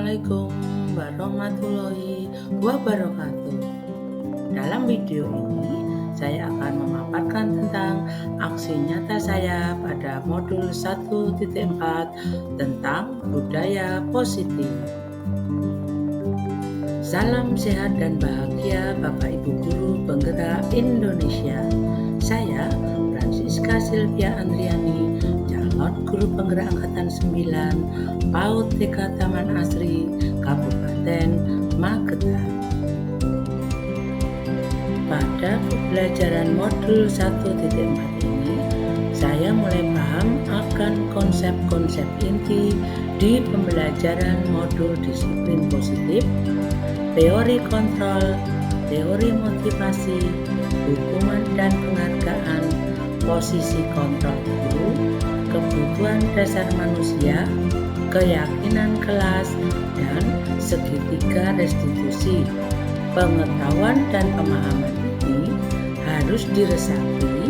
Assalamualaikum warahmatullahi wabarakatuh. Dalam video ini saya akan memaparkan tentang aksi nyata saya pada modul 1.4 tentang budaya positif. Salam sehat dan bahagia Bapak Ibu Guru Penggerak Indonesia. Saya Francisca Sylvia Andriani, calon Guru Penggerak Angkatan 9, PAUD TK Taman Asri, Kabupaten Magetan. Pada pembelajaran modul 1.4 ini, saya mulai paham akan konsep-konsep inti di pembelajaran modul disiplin positif, teori kontrol, teori motivasi, hukuman dan penghargaan, posisi kontrol guru, kebutuhan dasar manusia, keyakinan kelas, dan segitiga restitusi. Pengetahuan dan pemahaman ini harus diresapi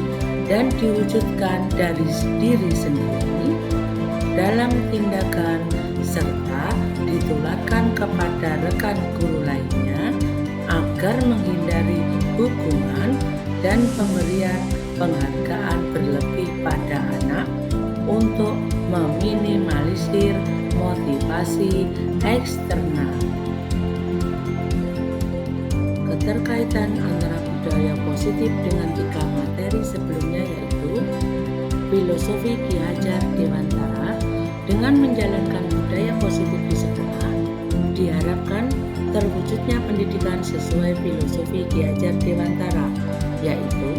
dan diwujudkan dari diri sendiri dalam tindakan serta ditularkan kepada rekan guru lainnya agar menghindari hukuman dan pemberian penghargaan berlebih pada anak untuk meminimalisir motivasi eksternal. Keterkaitan antara budaya positif dengan 3 materi sebelumnya yaitu filosofi Ki Hajar Dewantara. Dengan menjalankan budaya positif di sekolah, diharapkan terwujudnya pendidikan sesuai filosofi Ki Hajar Dewantara, yaitu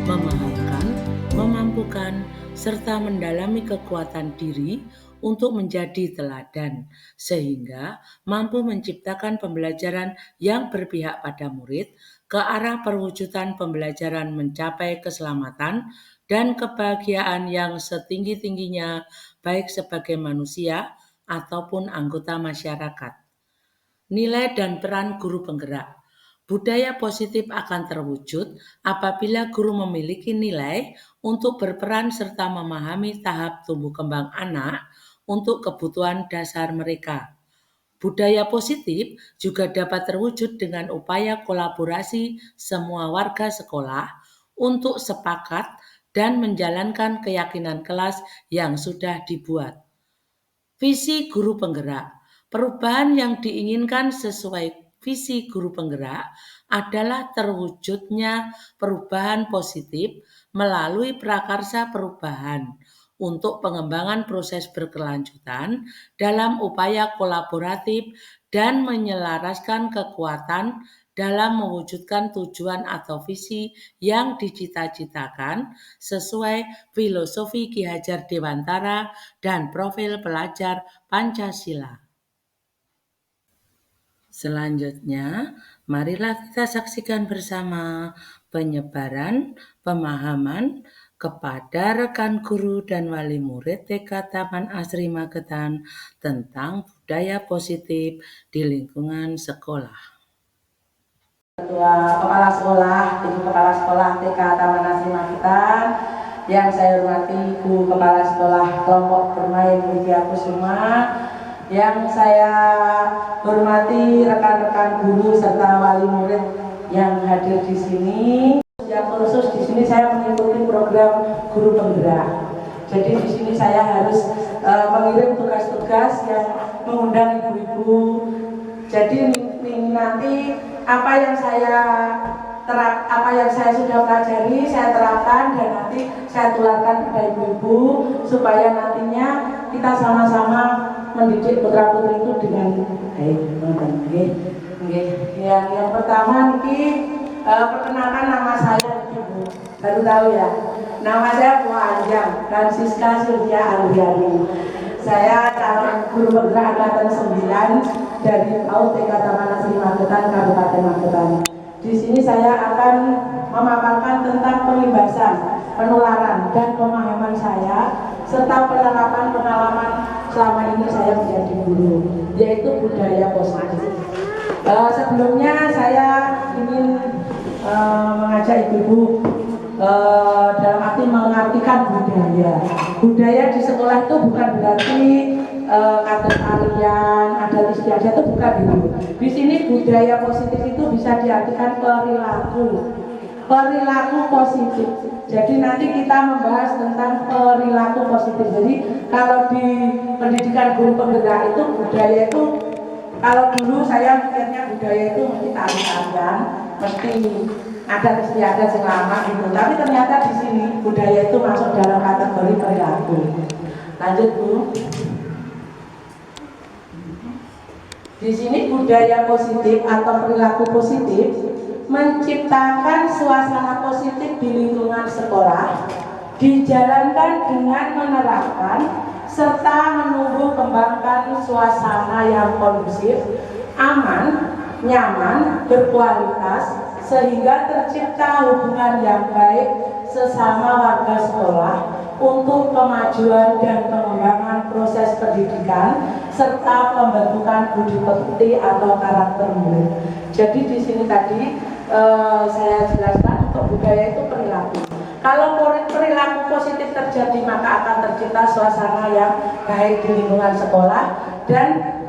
memahamkan, memampukan, serta mendalami kekuatan diri untuk menjadi teladan, sehingga mampu menciptakan pembelajaran yang berpihak pada murid ke arah perwujudan pembelajaran mencapai keselamatan dan kebahagiaan yang setinggi-tingginya baik sebagai manusia ataupun anggota masyarakat. Nilai dan peran guru penggerak. Budaya positif akan terwujud apabila guru memiliki nilai untuk berperan serta memahami tahap tumbuh kembang anak untuk kebutuhan dasar mereka. Budaya positif juga dapat terwujud dengan upaya kolaborasi semua warga sekolah untuk sepakat dan menjalankan keyakinan kelas yang sudah dibuat. Visi guru penggerak. Perubahan yang diinginkan sesuai visi guru penggerak adalah terwujudnya perubahan positif melalui prakarsa perubahan untuk pengembangan proses berkelanjutan dalam upaya kolaboratif dan menyelaraskan kekuatan dalam mewujudkan tujuan atau visi yang dicita-citakan sesuai filosofi Ki Hajar Dewantara dan profil pelajar Pancasila. Selanjutnya, marilah kita saksikan bersama penyebaran pemahaman kepada rekan guru dan wali murid TK Taman Asri Magetan tentang budaya positif di lingkungan sekolah. Ketua Kepala Sekolah, Ibu Kepala Sekolah TK Taman Asri Magetan, yang saya hormati Ibu Kepala Sekolah Kelompok Bermain Widya Kusuma, yang saya hormati rekan-rekan guru serta wali murid yang hadir di sini. Yang khusus di sini saya mengikuti program guru penggerak. Jadi di sini saya harus mengirim tugas-tugas yang mengundang ibu-ibu. Jadi nanti apa yang saya sudah pelajari saya terapkan dan nanti saya tularkan kepada ibu-ibu supaya nantinya kita sama-sama mendidik putra-putri itu dengan baik. Yang pertama niki perkenalkan nama saya ibu. Baru tahu ya. Nama saya panjang, Francisca Sylvia Andriani. Saya calon guru penggerak angkatan 9 dari PAUD TK Taman Asri Magetan, Kabupaten Magetan. Di sini saya akan memaparkan tentang pelimbasan, penularan, dan pemahaman saya serta penerapan pengalaman selama ini saya menjadi guru, yaitu budaya positif. Sebelumnya saya ingin mengajak ibu-ibu dalam arti mengartikan budaya. Budaya di sekolah itu bukan berarti kader tarian, adat istiadat itu bukan itu. Di sini budaya positif itu bisa diartikan perilaku positif. Jadi nanti kita membahas tentang perilaku positif. Jadi kalau di pendidikan guru penggerak itu budaya itu, kalau dulu saya mikirnya budaya itu mesti tari-tarian, mesti adat istiadat yang lama gitu. Tapi ternyata di sini budaya itu masuk dalam kategori perilaku. Lanjut Bu. Di sini budaya positif atau perilaku positif menciptakan suasana positif di lingkungan sekolah, dijalankan dengan menerapkan serta menumbuh kembangkan suasana yang kondusif, aman, nyaman, berkualitas, sehingga tercipta hubungan yang baik sesama warga sekolah untuk kemajuan dan pengembangan proses pendidikan serta pembentukan budi pekerti atau karakter murid. Jadi di sini tadi saya jelaskan untuk budaya itu perilaku. Kalau perilaku positif terjadi maka akan tercipta suasana yang baik di lingkungan sekolah, dan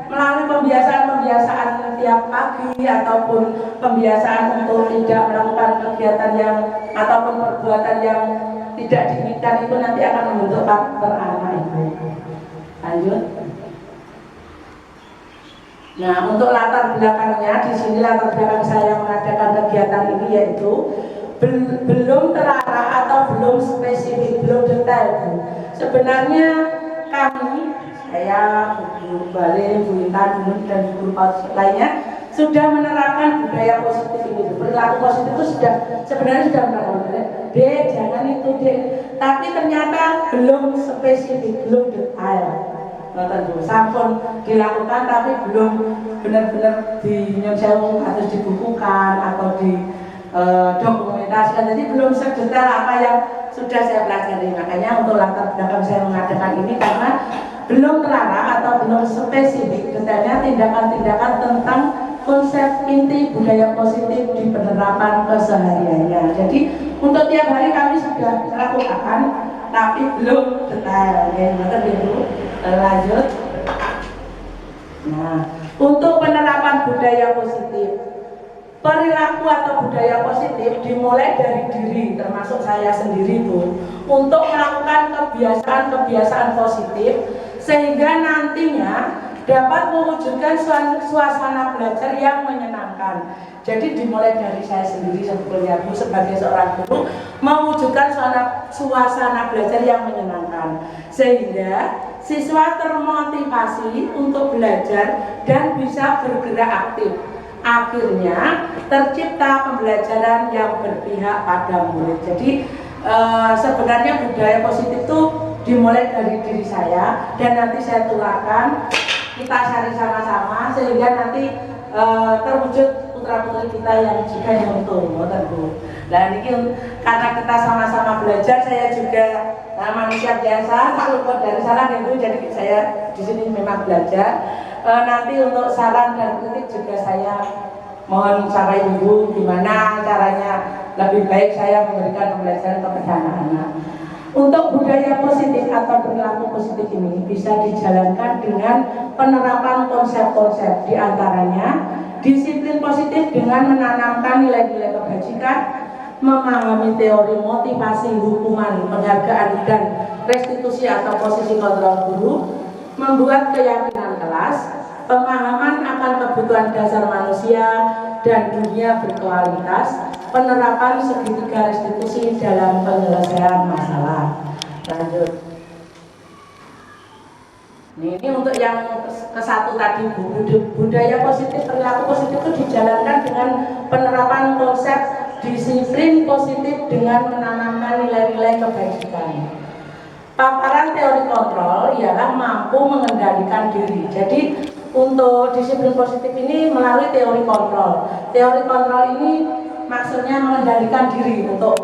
melalui pembiasaan tiap pagi ataupun pembiasaan untuk tidak melakukan kegiatan yang ataupun perbuatan yang tidak diinginkan itu nanti akan membentuk karakter anak itu. Lanjut. Nah, untuk latar belakangnya di sini latar belakang saya mengadakan kegiatan ini yaitu belum terarah atau belum spesifik, belum detail. Sebenarnya kami, saya, Bu Bale, Bu Intan, dan guru lainnya sudah menerapkan budaya positif ini. Perilaku positif itu sebenarnya sudah menerapkan. Jangan itu tapi ternyata belum spesifik, belum detail. Sampun dilakukan tapi belum benar-benar dinyonsewu atau dibukukan atau di dokumentasikan, jadi belum sedetail apa yang sudah saya pelajari. Makanya untuk latar belakang saya mengadakan ini karena belum terarah atau belum spesifik detailnya tindakan-tindakan tentang konsep inti budaya positif di penerapan kesehariannya. Jadi untuk tiap hari kami sudah lakukan tapi belum detail. Lanjut. Nah, untuk penerapan budaya positif, perilaku atau budaya positif dimulai dari diri, termasuk saya sendiri Bu, untuk melakukan kebiasaan-kebiasaan positif sehingga nantinya dapat mewujudkan suasana belajar yang menyenangkan. Jadi dimulai dari saya sendiri sebetulnya Bu, sebagai seorang guru, mewujudkan suasana belajar yang menyenangkan sehingga siswa termotivasi untuk belajar dan bisa bergerak aktif. Akhirnya tercipta pembelajaran yang berpihak pada murid. Jadi sebenarnya budaya positif itu dimulai dari diri saya dan nanti saya tularkan, kita cari sama-sama sehingga nanti terwujud putra-putri kita yang juga nyontoh. Dan ini karena kita sama-sama belajar, saya juga manusia biasa, tak luput dari salah itu, jadi saya di sini memang belajar. Nanti untuk saran dan kritik juga saya mohon sama Ibu gimana caranya lebih baik saya memberikan pembelajaran kepada anak-anak. Untuk budaya positif atau perilaku positif ini bisa dijalankan dengan penerapan konsep-konsep, diantaranya disiplin positif dengan menanamkan nilai-nilai kebajikan, memahami teori motivasi, hukuman, penghargaan, dan restitusi atau posisi kontrol guru, membuat keyakinan kelas, pemahaman akan kebutuhan dasar manusia dan dunia berkualitas, penerapan segitiga restitusi dalam penyelesaian masalah. Lanjut. Ini untuk yang ke satu tadi Bu, budaya positif, perilaku positif itu dijalankan dengan penerapan konsep disiplin positif dengan menanamkan nilai-nilai kebajikan. Paparan teori kontrol ialah mampu mengendalikan diri. Jadi untuk disiplin positif ini melalui teori kontrol. Teori kontrol ini maksudnya mengendalikan diri, untuk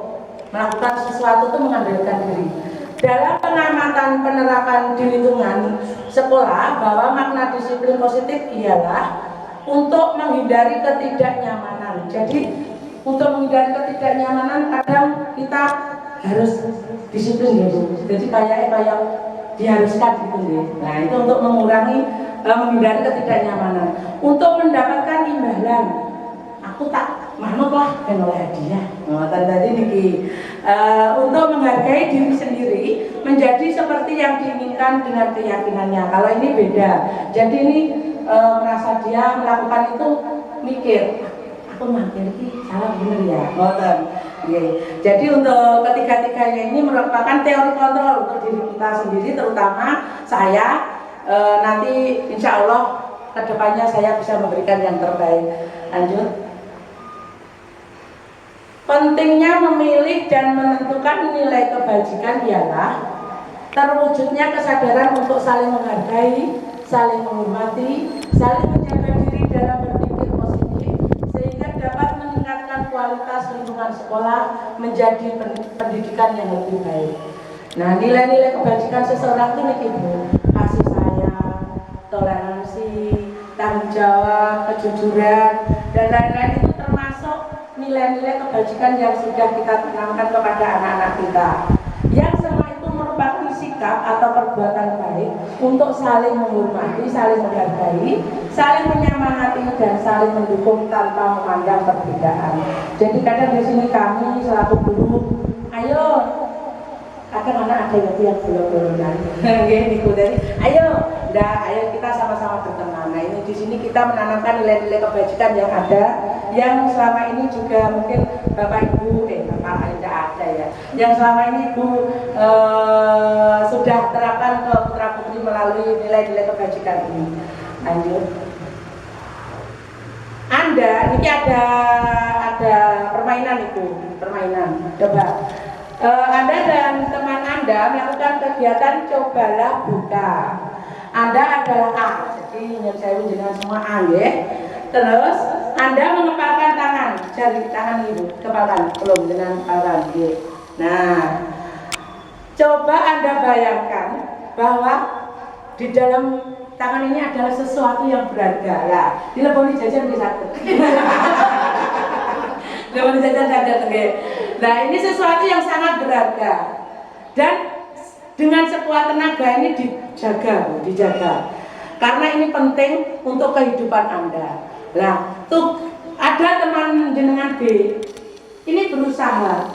melakukan sesuatu itu mengendalikan diri. Dalam pengamatan penerapan di lingkungan sekolah, bahwa makna disiplin positif ialah untuk menghindari ketidaknyamanan. Jadi untuk menghindari ketidaknyamanan kadang kita harus disiplin gitu. Jadi kayak diharuskan gitu nggih. Nah, itu untuk menghindari ketidaknyamanan. Untuk mendapatkan imbalan, aku tak manut lah ben oleh hadiah. Ngoten tadi niki. Untuk menghargai diri sendiri menjadi seperti yang diinginkan dengan keyakinannya. Kalau ini beda. Jadi ini merasa dia melakukan itu mikir, aku mampir ini salah bener ya. Ngoten. Jadi untuk ketiga-tiganya ini merupakan teori kontrol untuk diri kita sendiri, terutama saya. Nanti insya Allah kedepannya saya bisa memberikan yang terbaik. Lanjut. Pentingnya memilih dan menentukan nilai kebajikan ialah terwujudnya kesadaran untuk saling menghargai, saling menghormati, saling menjaga diri dalam berpikir positif, sehingga dapat meningkatkan kualitas lingkungan sekolah menjadi pendidikan yang lebih baik. Nah, nilai-nilai kebajikan seseorang itu nih Ibu, kasih sayang, toleransi, tanggung jawab, kejujuran, dan lain-lain itu termasuk nilai-nilai kebajikan yang sudah kita tanamkan kepada anak-anak kita. Yang semua itu merupakan sikap atau perbuatan baik untuk saling menghormati, saling menghargai, saling menyemangati dan saling mendukung tanpa memandang perbedaan. Jadi kadang di sini kami selaku guru, ayo, kadang anak ada yang belum-belunan, ayo kita sama-sama berteman. Nah, ini di sini kita menanamkan nilai-nilai kebajikan yang ada, yang selama ini juga mungkin Bapak Ibu, Bapak tidak ada ya, yang selama ini Ibu sudah terapkan ke putra putri melalui nilai-nilai kebajikan ini. Lanjut. Anda, ini ada permainan Ibu, permainan. Coba. Anda dan teman Anda melakukan kegiatan cobalah buka. Anda adalah A, jadi yang saya dengan semua A ya. Terus Anda mengepalkan tangan, jari tangan Ibu, kepalkan, belum dengan kepalkan. Nah, coba Anda bayangkan bahwa di dalam tangan ini adalah sesuatu yang berharga. Lah, dileboni jajan bisa. Dileboni jajan ada. Nah, ini sesuatu yang sangat berharga dan dengan sekuat tenaga ini dijaga, karena ini penting untuk kehidupan Anda. Nah, tuh ada teman jenengan B, ini berusaha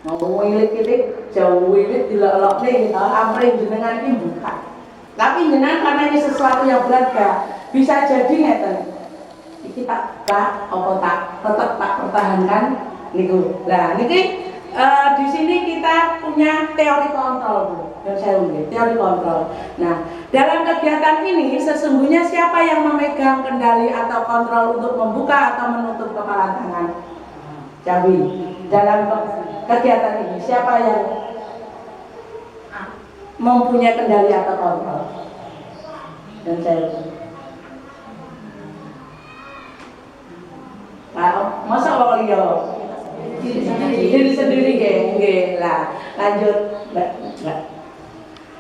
mau wilit-wilit, jauh wilit dilelok nih, amri jenengan ini buka. Tapi jenengan karena ini sesuatu yang berharga, bisa jadi ngeten. Iki tak tetap tak pertahankan niku. Nah, niki di sini kita punya teori kontrol, Bu. Dan saya teori kontrol. Nah, dalam kegiatan ini sesungguhnya siapa yang memegang kendali atau kontrol untuk membuka atau menutup kepala tangan? Jawi. Dalam kegiatan ini siapa yang mempunyai kendali atau kontrol? Dan saya masa orang liya diri sendiri nggih. Lah, lanjut, Mbak.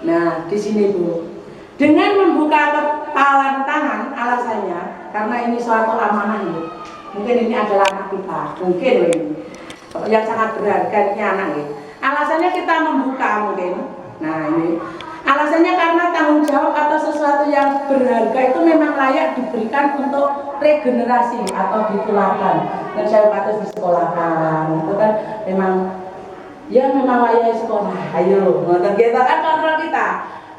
Nah, di sini Bu, dengan membuka kepalan tangan alasannya karena ini suatu amanah ini. Mungkin ini adalah anak kita, mungkin ini yang sangat berharga ini anak ini. Alasannya kita membuka mungkin. Nah, ini alasannya karena tanggung jawab atau sesuatu yang berharga itu memang layak diberikan untuk regenerasi atau ditularkan. Dan saya patut disekolahkan, itu kan memang layak sekolah. Ayo, ngoten kita kan kontrol kita.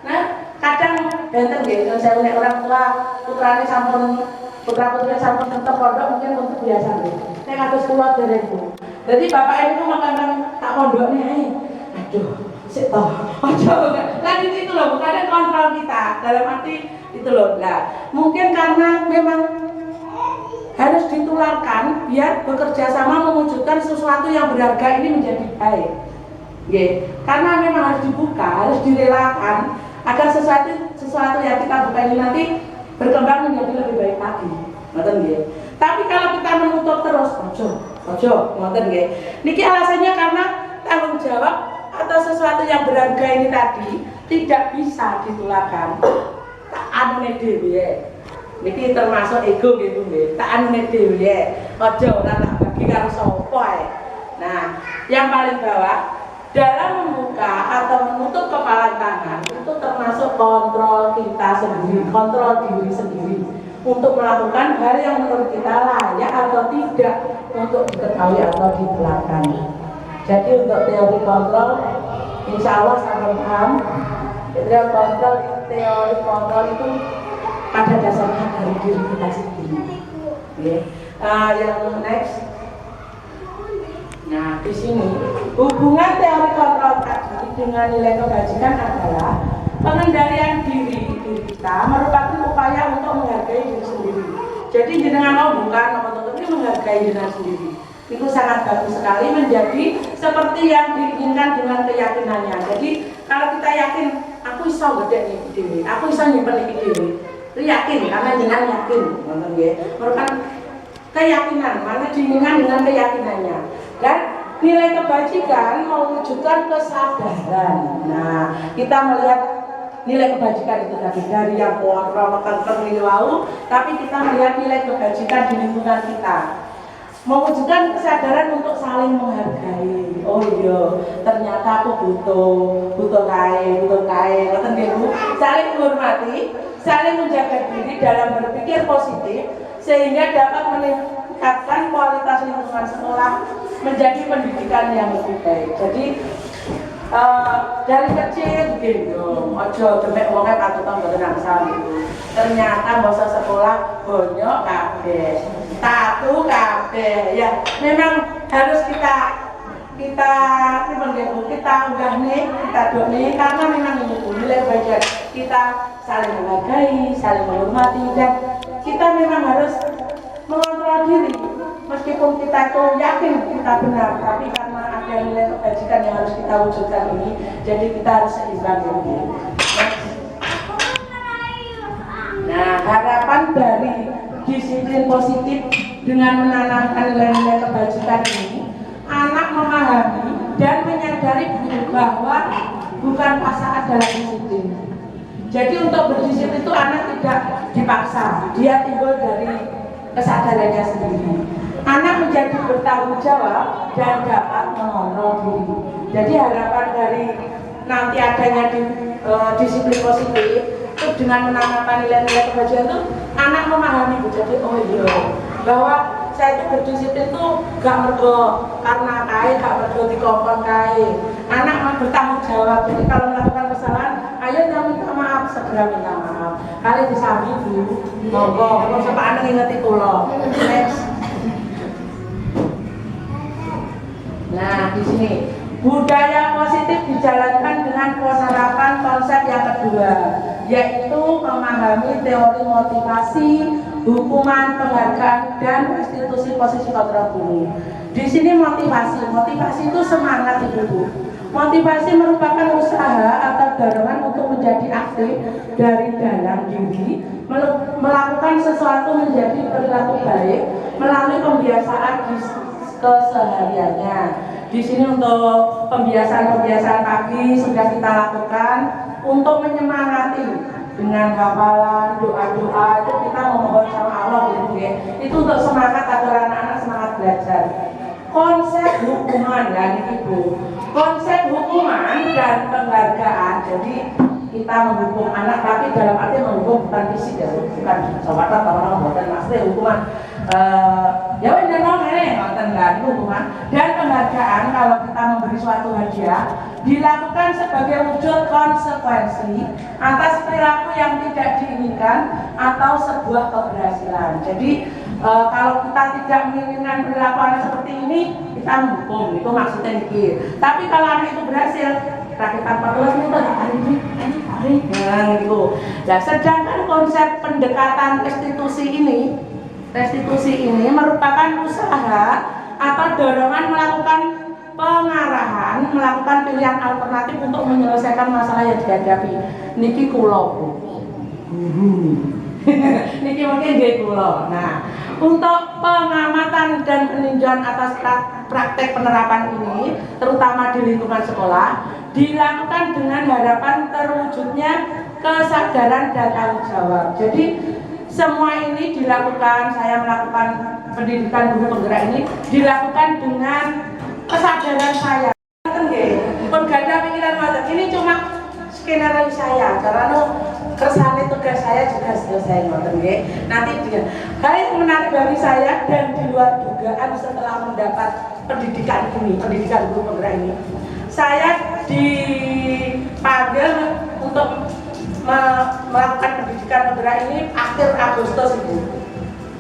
Nah, kadang benten nggih, saya nek orang tua putrane sampun putra-putri sampun tetep pondok mungkin untuk biasa nggih. Nek kados kula derengku. Jadi bapak ibu makan tak pondokne ae. Aduh, sik toh. Aduh, kan itu loh, bukan kontrol kita. Dalam arti itu loh. Nah, mungkin karena memang harus ditularkan biar bekerja sama mewujudkan sesuatu yang berharga ini menjadi baik. Karena memang harus dibuka, harus direlakan agar sesuatu yang kita buka ini nanti berkembang menjadi lebih baik lagi. Ngoten nggih. Tapi kalau kita menutup terus, ojo, ngoten nggih. Niki alasannya karena tanggung jawab atau sesuatu yang berharga ini tadi tidak bisa ditularkan. Tak anune dhewe. Niki termasuk ego gitu nggih. Tak anune dhewe. Ojo ora tak bagi karo sapa ae. Nah, yang paling bawah Dalam membuka atau menutup kepalan tangan itu termasuk kontrol kita sendiri, kontrol diri sendiri untuk melakukan hal yang menurut kita layak atau tidak untuk diketahui atau dibelakang. Jadi untuk teori kontrol, insya Allah sampai paham. Teori kontrol itu pada dasarnya dari diri kita sendiri. Yang next. Nah, di sini hubungan teori kontrol tadi dengan nilai kebajikan adalah pengendalian diri kita merupakan upaya untuk menghargai diri sendiri. Jadi dengan mau bukan ini menghargai diri sendiri. Itu sangat bagus sekali menjadi seperti yang diinginkan dengan keyakinannya. Jadi kalau kita yakin aku bisa gede nih dewi, aku bisa nyimpen iki dewi, itu yakin karena jangan yakin, merupakan keyakinan, mana diinginkan dengan keyakinannya. Dan nilai kebajikan mewujudkan kesadaran. Nah, kita melihat nilai kebajikan itu tadi dari yang kontrol terlilau, tapi kita melihat nilai kebajikan di lingkungan kita. Mewujudkan kesadaran untuk saling menghargai. Oh iya, ternyata aku butuh kain, saling menghormati, saling menjaga diri dalam berpikir positif sehingga dapat meningkatkan kualitas lingkungan sekolah menjadi pendidikan yang lebih baik. Jadi dari kecil gitu, ojo demek wonge patutan mboten angsal gitu. Ternyata masa sekolah bonyok kabeh, tatu kabeh. Ya, memang harus kita unggah nih, kita dok nih, karena memang ini nilai bagian kita saling menghargai, saling menghormati, dan kita memang harus mengontrol diri. Meskipun kita itu yakin kita benar, tapi karena ada nilai kebajikan yang harus kita wujudkan ini, jadi kita harus seimbang ini. Nah, harapan dari disiplin positif dengan menanamkan nilai-nilai kebajikan ini, anak memahami dan menyadari bahwa bukan paksaan dalam disiplin. Jadi untuk berdisiplin itu anak tidak dipaksa, dia timbul dari kesadarannya sendiri. Anak menjadi bertanggung jawab dan dapat mengontrol diri. Jadi harapan dari nanti adanya disiplin positif itu dengan menanamkan nilai-nilai kebajikan itu anak memahami, jadi oh iya bahwa saya itu berdisiplin itu gak mergo karena kaya, gak mergo dikongkon kaya. Anak mau bertanggung jawab, jadi kalau melakukan kesalahan ayo jangan minta maaf, segera minta maaf. Kali disami dulu, monggo, kalau sampai anak ingeti kulo. Next. Nah, di sini budaya positif dijalankan dengan penerapan konsep yang kedua, yaitu memahami teori motivasi, hukuman, penghargaan, dan institusi posisi kontrol bumi. Di sini motivasi itu semangat Ibu. Motivasi merupakan usaha atau dorongan untuk menjadi aktif dari dalam diri, melakukan sesuatu menjadi perilaku baik melalui pembiasaan kesehariannya. Di sini untuk pembiasaan pagi sudah kita lakukan untuk menyemangati dengan hafalan, doa-doa itu kita memohon sama Allah gitu ya. Itu untuk semangat agar anak-anak semangat belajar. Konsep hukuman ya Ibu. Konsep hukuman dan penghargaan. Jadi kita menghukum anak, tapi dalam arti menghukum bukan fisik ya, bukan sobat atau orang buatan maksudnya hukuman. Ya udah ngomongin nggak hukuman dan penghargaan. Kalau kita memberi suatu hadiah dilakukan sebagai wujud konsekuensi atas perilaku yang tidak diinginkan atau sebuah keberhasilan. Jadi kalau kita tidak menginginkan perilaku anak seperti ini, kita menghukum, itu maksudnya dikit. Tapi kalau anak itu berhasil, kita perluas itu hari gitu. Nah, sedangkan konsep pendekatan restitusi ini merupakan usaha atau dorongan melakukan pengarahan, melakukan pilihan alternatif untuk menyelesaikan masalah yang dihadapi. Niki kulo, niki mungkin dia kulo. Nah, untuk pengamatan dan peninjauan atas praktek penerapan ini, terutama di lingkungan sekolah, dilakukan dengan harapan terwujudnya kesadaran dan tanggung jawab. Jadi semua ini dilakukan, saya melakukan pendidikan guru penggerak ini dilakukan dengan kesadaran saya. pun ganda pikiran ngoten. Ini cuma skenario saya, karena kersane tugas saya juga selesai ngoten nggih. Nanti dia hal yang menarik bagi saya dan di luar dugaan setelah mendapat pendidikan ini, pendidikan guru penggerak ini, saya dipanggil untuk melakukan pendidikan penggerak ini akhir Agustus Ibu.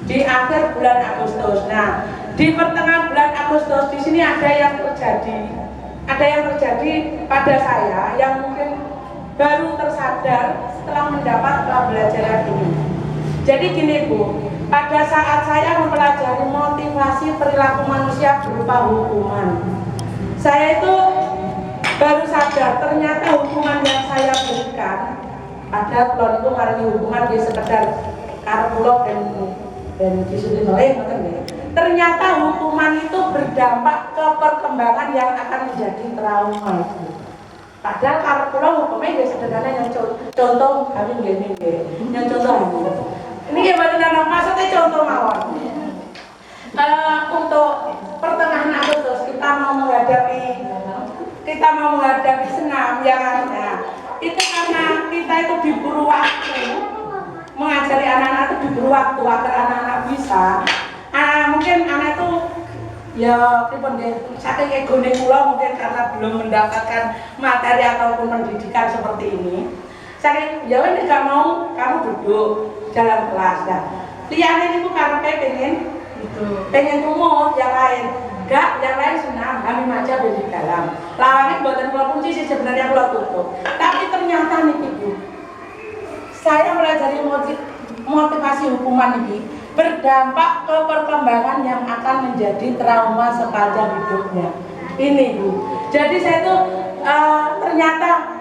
Di akhir bulan Agustus. Nah, di pertengahan bulan Agustus di sini ada yang terjadi pada saya yang mungkin baru tersadar setelah mendapat pembelajaran ini. Jadi gini Bu, pada saat saya mempelajari motivasi perilaku manusia berupa hukuman, saya itu baru sadar ternyata hukuman yang saya berikan, padahal kalau itu ngarangi hukuman dia sekedar karpulok dan disuruh oleh, ternyata hukuman itu berdampak ke perkembangan yang akan menjadi trauma itu. Padahal kalau pulau hukumnya dia sederhana yang contoh kami gini, yang contoh ini gimana maksudnya contoh mawar. Untuk pertengahan Agustus kita mau menghadapi senam ya kan? Nah, itu karena kita itu diburu waktu mengajari anak-anak itu diburu waktu agar anak-anak bisa. Mungkin anak itu ya pripun nggih saking egone kula mungkin karena belum mendapatkan materi ataupun pendidikan seperti ini. Saking ya wis gak mau kamu duduk dalam kelas. Nah, liyane niku karepe pengen umur yang lain. Enggak, yang lain senang, kami aja di dalam. Lawannya buatan kula kunci sih sebenarnya kula tutup. Tapi ternyata nih Ibu, saya pelajari motivasi hukuman ini berdampak ke perkembangan yang akan menjadi trauma sepanjang hidupnya. Ini Bu. Jadi saya tuh ternyata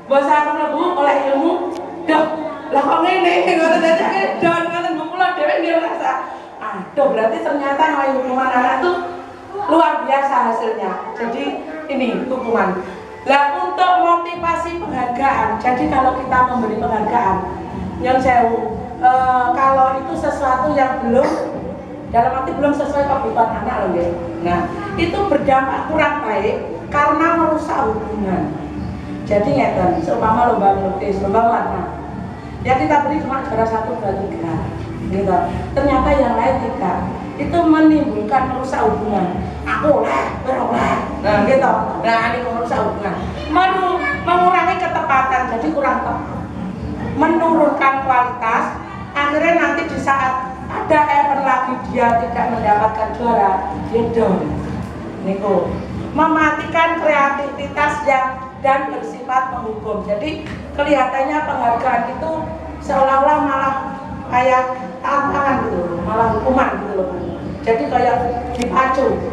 bahasa aku lebu oleh ilmu, dah lah kok ngene ngoten aja don ngoten Bu kula dhewe nggih ngrasa. Aduh berarti ternyata hukuman anak tuh luar biasa hasilnya. Jadi ini hukuman. Lah untuk motivasi penghargaan. Jadi kalau kita memberi penghargaan, nyon sewu kalau itu sesuatu yang belum dalam arti belum sesuai kebutuhan anak loh ya. Nah itu berdampak kurang baik karena merusak hubungan. Jadi ngeten, seumpama lomba melukis, lomba warna, ya kita beri cuma juara 1, 2, 3 gitu. Ternyata yang lain tidak, itu menimbulkan merusak hubungan. Aku beroleh, nah gitu. Nah ini merusak hubungan, mengurangi ketepatan, jadi kurang tepat, menurunkan kualitas. Akhirnya nanti di saat ada event lagi dia tidak mendapatkan juara, dia down. Niku mematikan kreativitas dan bersifat menghukum. Jadi kelihatannya penghargaan itu seolah-olah malah kayak tantangan gitu, malah hukuman gitu loh. Jadi kayak dipacu,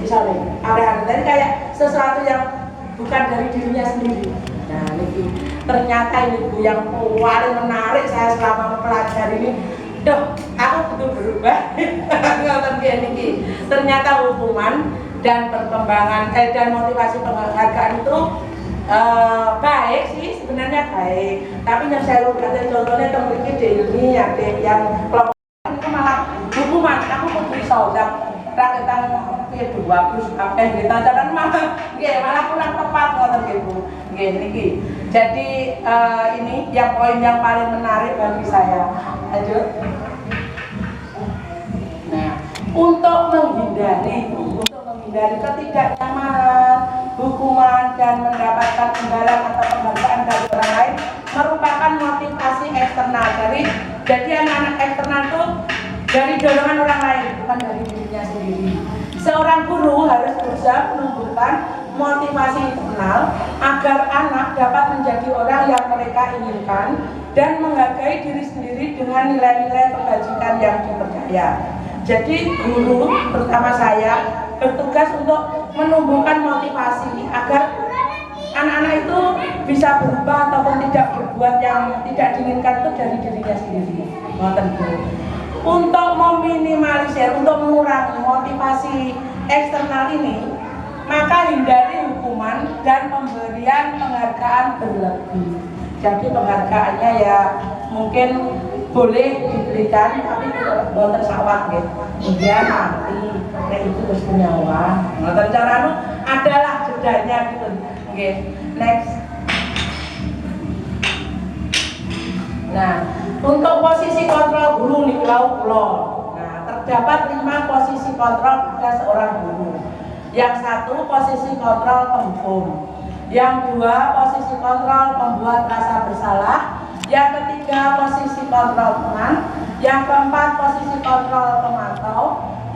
misalnya area tadi kayak sesuatu yang bukan dari dirinya sendiri. Nah ini ternyata ini Bu yang paling menarik saya selama mempelajari ini. Duh, aku betul berubah. Ternyata hukuman dan perkembangan dan motivasi penghargaan itu baik sih, sebenarnya baik. Tapi yang saya lihat contohnya teman kita ini yang kelompok itu malah hukuman. Aku pun bisa rakyatan dua plus apa gitu, jangan malah kurang tepat ngoten gitu. Niki. Jadi ini yang poin yang paling menarik bagi saya. Lanjut. Nah, untuk menghindari ketidaknyamanan, hukuman dan mendapatkan imbalan atau penghargaan dari orang lain merupakan motivasi eksternal. Jadi anak-anak eksternal itu dari dorongan orang lain, bukan dari dirinya sendiri. Seorang guru harus berusaha menumbuhkan motivasi internal agar anak dapat menjadi orang yang mereka inginkan dan menghargai diri sendiri dengan nilai-nilai kebajikan yang dipercaya. Jadi guru, terutama saya, bertugas untuk menumbuhkan motivasi agar anak-anak itu bisa berubah ataupun tidak berbuat yang tidak diinginkan itu dari dirinya sendiri. Untuk meminimalisir, untuk mengurangi motivasi eksternal ini, maka hindari hukuman dan pemberian penghargaan berlebih. Jadi penghargaannya ya mungkin boleh diberikan, tapi tidak tersawat gitu. Dia mati, kayak itu terus nyawa. Nah, cara adalah bedanya gitu. Oke, next. Nah, untuk posisi kontrol guru nih pulau. Nah, terdapat 5 posisi kontrol pada seorang guru. Yang satu posisi kontrol penghukum, yang dua posisi kontrol pembuat rasa bersalah, yang ketiga posisi kontrol teman, yang keempat posisi kontrol pemantau,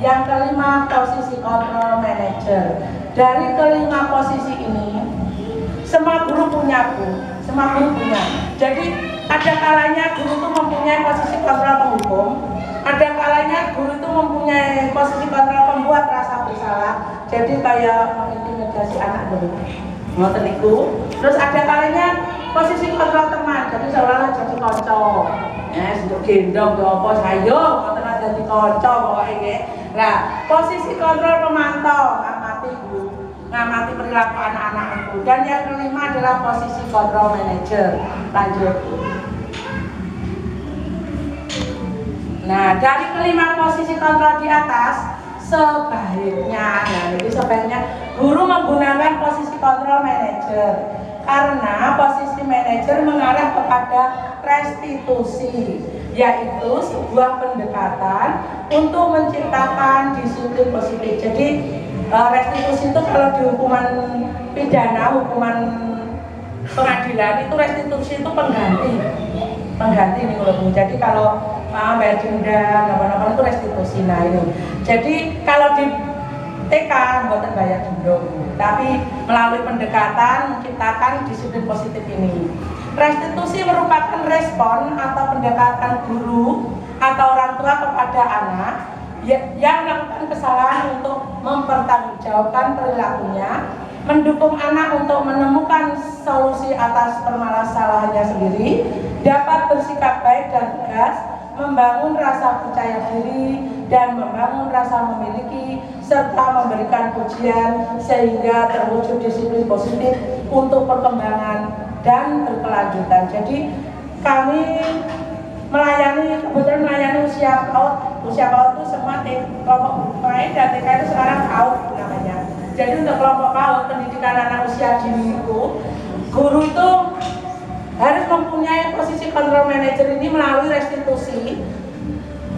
yang kelima posisi kontrol manajer. Dari kelima posisi ini, semua guru punya Bu, semua guru punya. Jadi ada kalanya guru itu mempunyai posisi kontrol penghukum, ada kalanya guru itu mempunyai posisi kontrol pembuat rasa bersalah. Jadi kayak mengintimidasi anak dulu, ngoten niku. Terus ada kalanya posisi kontrol teman, jadi seolah-olah jadi konco. Ya, untuk gendong do apa sayo, ngoten ada di konco pokoknya nggih. Nah, posisi kontrol pemantau, ngamati Bu, ngamati perilaku anak-anak itu. Dan yang kelima adalah posisi kontrol manajer. Lanjut. Nah, dari kelima posisi kontrol di atas, sebaiknya guru menggunakan posisi kontrol manajer, karena posisi manajer mengarah kepada restitusi, yaitu sebuah pendekatan untuk menciptakan disiplin positif. Jadi restitusi itu kalau di hukuman pidana, hukuman pengadilan itu restitusi itu pengganti nih Bu. Jadi kalau bayar denda, apa-apa itu restitusi. Nah ini. Jadi kalau di TK bukan bayar denda, tapi melalui pendekatan menciptakan disiplin positif ini. Restitusi merupakan respon atau pendekatan guru atau orang tua kepada anak yang melakukan kesalahan untuk mempertanggungjawabkan perilakunya, mendukung anak untuk menemukan solusi atas permasalahannya sendiri, dapat bersikap baik dan tegas, membangun rasa percaya diri dan membangun rasa memiliki, serta memberikan pujian sehingga terwujud disiplin positif untuk perkembangan dan berkelanjutan. Jadi kami kebetulan melayani usia PAUD. Usia PAUD itu semua kelompok main dan TK itu sekarang PAUD namanya. Jadi untuk kelompok PAUD, pendidikan anak usia dini itu, guru itu harus mempunyai posisi kontrol manajer ini melalui restitusi,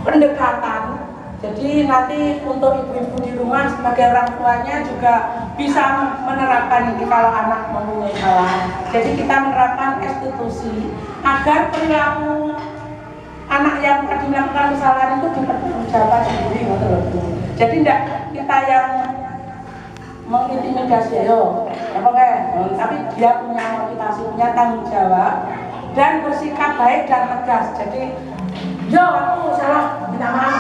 pendekatan. Jadi nanti untuk ibu-ibu di rumah sebagai orang tuanya juga bisa menerapkan ini kalau anak mempunyai kesalahan. Jadi kita menerapkan restitusi agar perilaku anak yang tadi melakukan kesalahan itu dipertanggungjawabkan sendiri. Jadi tidak kita yang mengintimidasi tapi dia punya motivasi, punya tanggung jawab dan bersikap baik dan tegas. Jadi aku salah, minta maaf,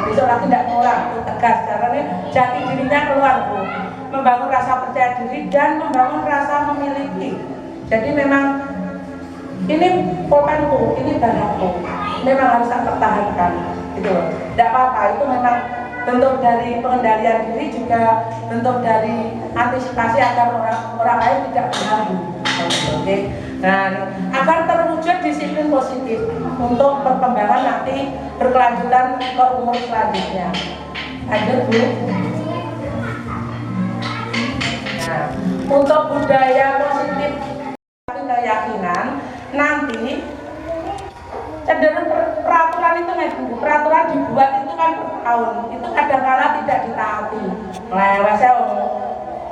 besok lagi tidak mengulang, itu tegas caranya, jati dirinya keluar Bu, membangun rasa percaya diri dan membangun rasa memiliki. Jadi memang ini pulpenku, ini barangku, memang harus saya pertahankan gitu loh. Tidak apa-apa, itu memang bentuk dari pengendalian diri, juga bentuk dari antisipasi agar orang lain tidak mengganggu. Oke. Nah, agar terwujud disiplin positif untuk perkembangan nanti berkelanjutan ke umur selanjutnya. Lanjut Bu. Nah, untuk budaya positif keyakinan nanti cenderung peraturan itu peraturan dibuat itu kan per tahun, itu kadang-kala tidak ditaati. Saya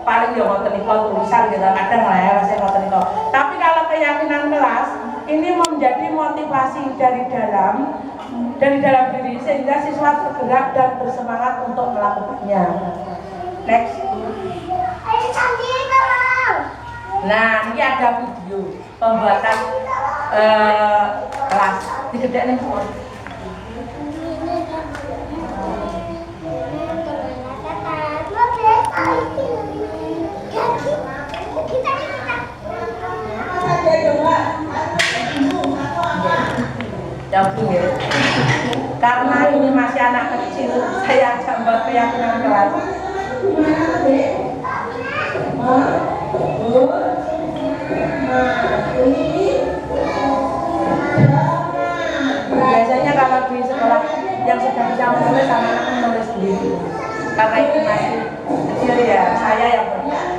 paling ya ngoten niku tulisan gitu, kadang saya ngoten niku. Tapi kalau keyakinan kelas ini menjadi motivasi dari dalam diri sehingga siswa tergerak dan bersemangat untuk melakukannya. Next. Nah, ini ada video pembuatan kelas di gede nih. Ya. Karena ini masih anak kecil, saya ajak buat keyakinan kelas. Biasanya kalau di sekolah yang sudah bisa menulis sama anak menulis sendiri. Karena ini masih kecil ya, saya yang berbuat.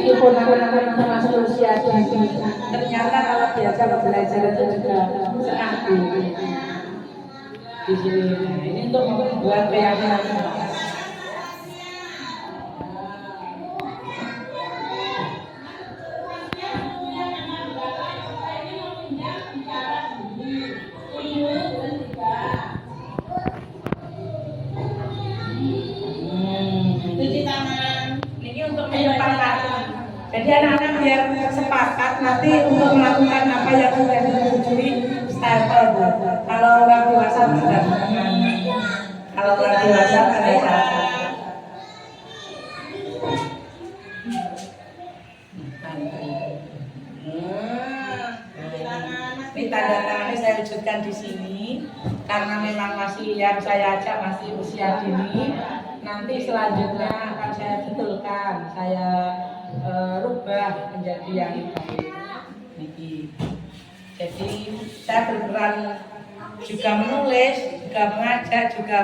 meskipun anak-anak termasuk usia dini, ternyata kalau diajak belajar itu juga senang di sini. Nah, ini untuk membuat keyakinan. Cuci tangan. Ini untuk menyempatkan. Jadi anak-anak biar sepakat nanti untuk melakukan apa yang sudah disetujui stempel. Kalau orang dewasa tidak. Kalau orang dewasa ada. Ini tanda tangannya saya wujudkan di sini karena memang masih yang saya ajak masih usia dini. Nanti selanjutnya akan saya betulkan, saya rubah menjadi yang baik. Jadi saya berperan juga menulis, juga mengajak, juga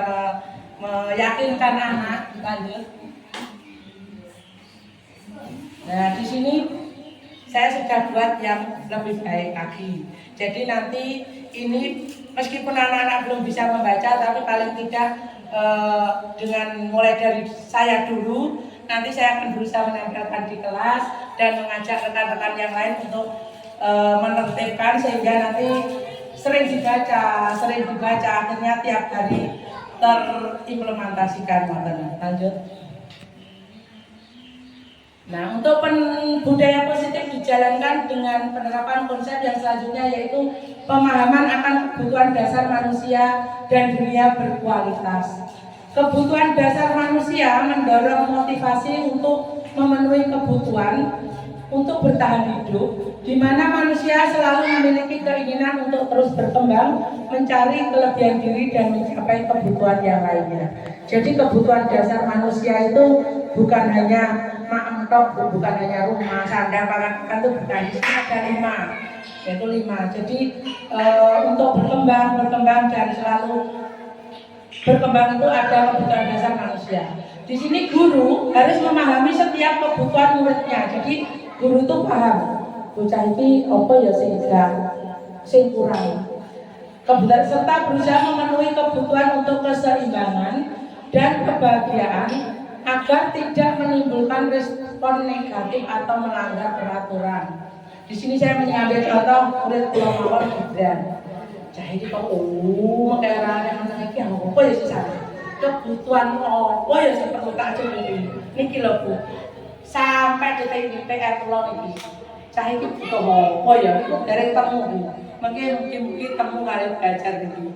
meyakinkan anak. Lanjut. Nah di sini saya sudah buat yang lebih baik lagi. Jadi nanti ini meskipun anak-anak belum bisa membaca, tapi paling tidak dengan mulai dari saya dulu, nanti saya akan berusaha menempelkan di kelas dan mengajak rekan-rekan yang lain untuk menertibkan sehingga nanti sering dibaca, akhirnya tiap hari terimplementasikan. Lanjut. Nah, untuk budaya positif dijalankan dengan penerapan konsep yang selanjutnya yaitu pemahaman akan kebutuhan dasar manusia dan dunia berkualitas. Kebutuhan dasar manusia mendorong motivasi untuk memenuhi kebutuhan untuk bertahan hidup, di mana manusia selalu memiliki keinginan untuk terus berkembang, mencari kelebihan diri dan mencapai kebutuhan yang lainnya. Jadi kebutuhan dasar manusia itu bukan hanya bukan hanya rumah, sandang, pangan itu bukan, di sini ada 5, yaitu 5. Jadi untuk berkembang dan selalu berkembang itu ada kebutuhan dasar manusia. Di sini guru harus memahami setiap kebutuhan muridnya. Jadi guru itu paham, bocah ini apa ya sing kurang. Kebutuhan serta berusaha memenuhi kebutuhan untuk keseimbangan dan kebahagiaan agar tidak menimbulkan respon negatif atau melanggar peraturan. Di sini saya mengambil contoh murid Pulau Mawar Gibran. Jadi kok kayak orang yang iki apa ya susah. Kebutuhan apa ya sing perlu tak cukupi. Niki lho Bu. Sampai detik ini PR Pulau niki. Cah iki butuh apa ya? Iku dereng temu Bu. Mungkin temu kali belajar niki.